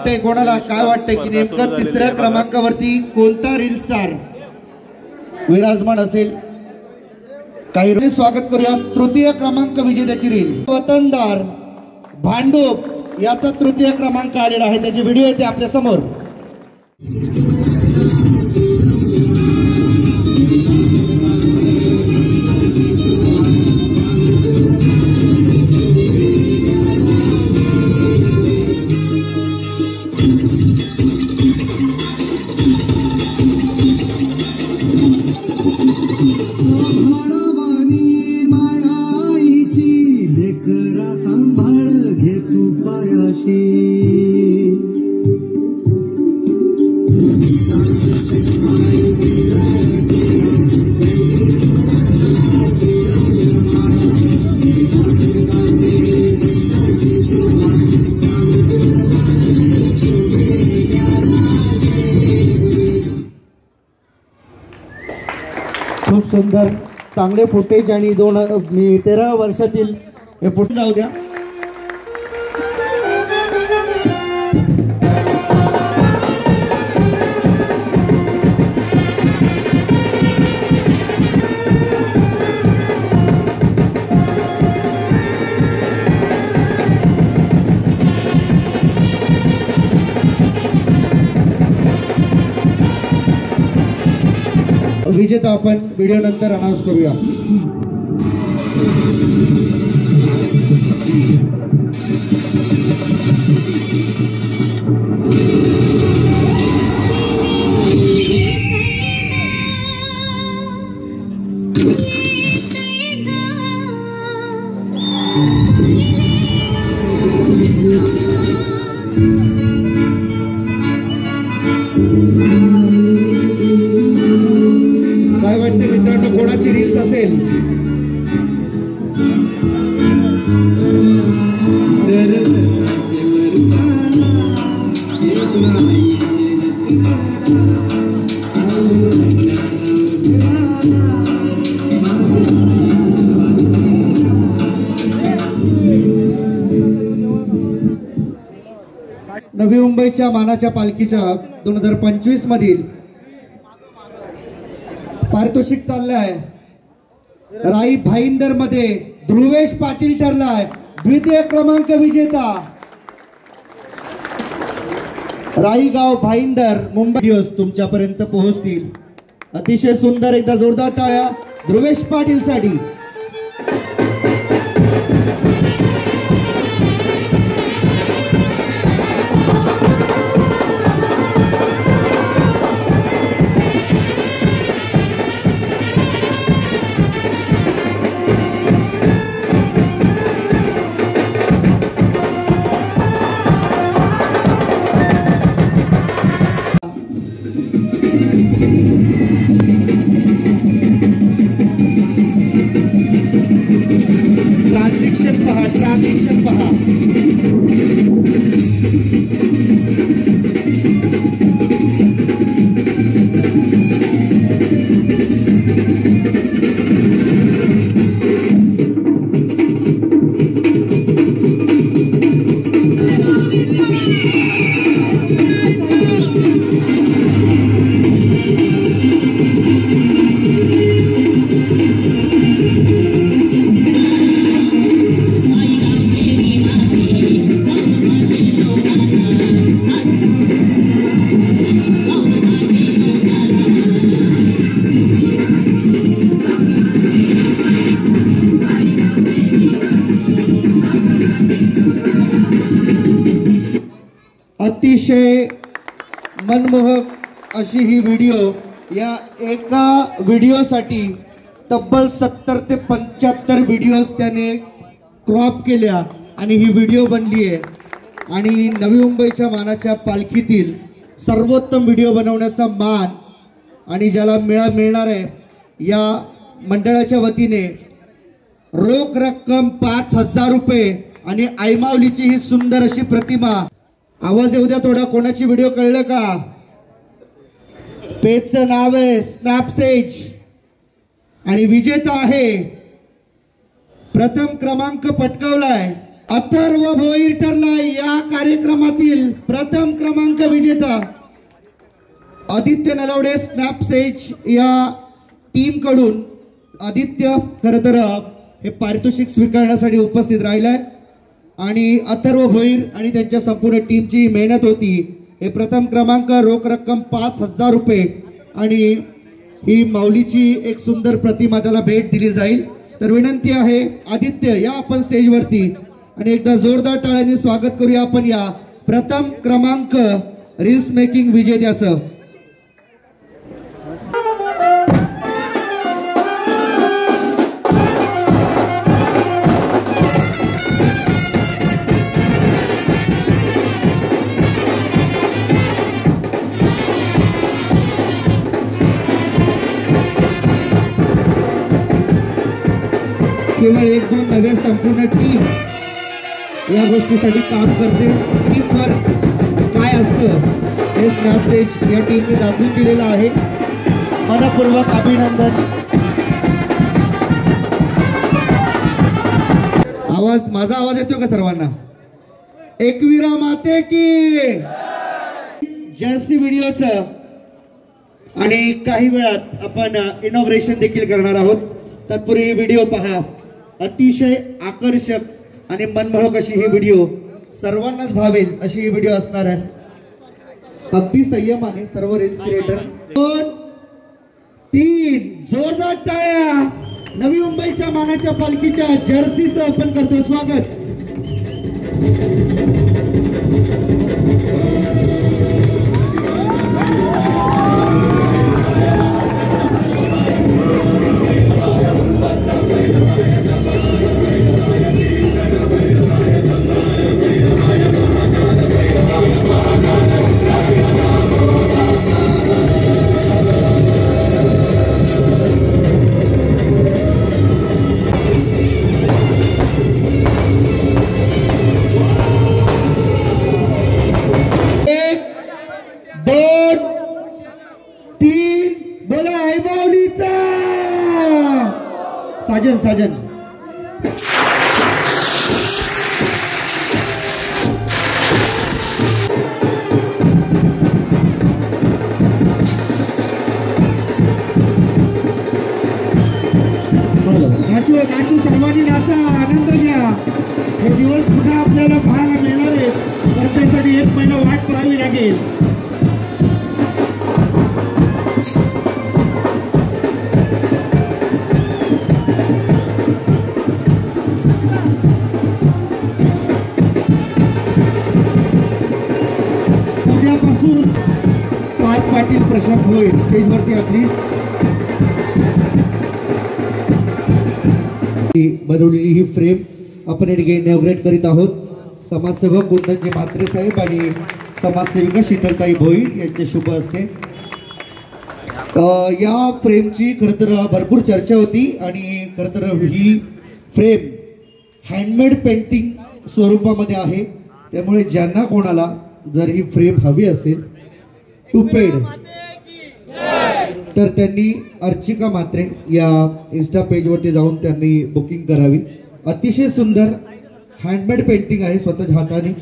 वाटतंय कोणाला काय वाटतंय की नेमकं तिसऱ्या क्रमांकावरती कोणता रील स्टार विराजमान असेल? काही स्वागत करूया तृतीय क्रमांक विजेत्याची रील वतनदार भांडूप याचा तृतीय क्रमांक आलेला आहे, त्याची व्हिडिओ येते आपल्या समोर। खूप सुंदर चांगले फुटेज आणि 13 वर्षातील हे फुट जाऊ द्या। विजेता आपण व्हिडिओ नंतर अनाउन्स करूया। काय वाटते मित्रांनो, कोणाची रील्स असेल? नवी मुंबईच्या मानाच्या पालखीच्या 2025 मधील पारितोषिक चाललंय। राई भाईंदर मध्ये ध्रुवेश पाटील ठरलाय द्वितीय क्रमांक विजेता। राईगाव भाईंदर मुंबई तुमच्यापर्यंत पोहोचतील। अतिशय सुंदर, एकदा जोरदार टाळ्या ध्रुवेश पाटील साठी। ट्रांजिशन पहा। अतिशय मनमोहक अशी ही व्हिडिओ, या एका व्हिडिओसाठी तब्बल 70 ते 75 व्हिडिओज त्याने क्रॉप केल्या आणि ही व्हिडिओ बनली आहे। आणि नवी मुंबईच्या मानाच्या पालखीतील सर्वोत्तम व्हिडिओ बनवण्याचा मान आणि ज्याला मिळणार आहे, या मंडळाच्या वतीने रोख रक्कम 5000 रुपये आणि आईमाऊलीची ही सुंदर अशी प्रतिमा। आवाज येऊ द्या थोडा, कोणाची व्हिडिओ कळलं का? पेजचं नाव आहे स्नॅपसेज आणि विजेता आहे, प्रथम क्रमांक पटकावलाय अथर्व भोईर ठरला या कार्यक्रमातील प्रथम क्रमांक विजेता। आदित्य नलवडे स्नॅपसेज या टीम कडून आदित्य खरं तर हे पारितोषिक स्वीकारण्यासाठी उपस्थित राहिलाय आणि अथर्व भोईर आणि त्यांच्या संपूर्ण टीमची मेहनत होती। हे प्रथम क्रमांक, रोख रक्कम 5,000 रुपये आणि ही माऊलीची एक सुंदर प्रतिमा त्याला भेट दिली जाईल। तर विनंती आहे आदित्य या आपण स्टेजवरती आणि एकदा जोरदार टाळ्यांनी स्वागत करूया आपण या प्रथम क्रमांक रील्स मेकिंग विजेत्याचं। केवळ एक दोन नव्हे, संपूर्ण टीम या गोष्टीसाठी काम करते। टीमवर काय असतं हे स्नॅपसेज या टीमने दाखवून दिलेलं आहे। मनपूर्वक अभिनंदन। माझा आवाज येतो का सर्वांना? एकवीरा माते की जर्सी व्हिडिओचं आणि काही वेळात आपण इनॉग्रेशन देखील करणार आहोत। तत्पूर्वी व्हिडिओ पहा। अतिशय आकर्षक आणि मनमोहक अशी ही व्हिडिओ सर्वांनाच भावेल अशी ही व्हिडिओ असणार आहे। अगदी संयमाने सर्व रील्स क्रिएटर 2 3 जोरदार टाळ्या। नवी मुंबईच्या मानाच्या पालखीच्या जर्सीचं आपण करतो स्वागत। साजन साजन नाचू नाचू सर्वांनी नाचा, आनंद घ्या। हे दिवस पुन्हा आपल्याला पाहायला मिळणार आहे, तर त्यासाठी 1 महिना वाट पाहावी लागेल। पाटील प्रशांत भोईर स्टेजवरती आपली बनवलेली ही फ्रेम आपण इनॉग्रेट करीत आहोत। समाजसेवक कुंदनजी म्हात्रे साहेब आणि समाजसेविका शीतलताई भोईर यांचे शुभ हस्ते या फ्रेमची खरं तर भरपूर चर्चा होती आणि खरं तर ही फ्रेम हँडमेड पेंटिंग स्वरूपामध्ये आहे। त्यामुळे ज्यांना कोणाला जर ही फ्रेम हवी असेल टू पेड तर त्यांनी अर्चिका म्हात्रे या इंस्टा पेजवरती जाऊन त्यांनी बुकिंग करावी। अतिशय सुंदर हँडमेड पेंटिंग आहे स्वतःच्या हाताने।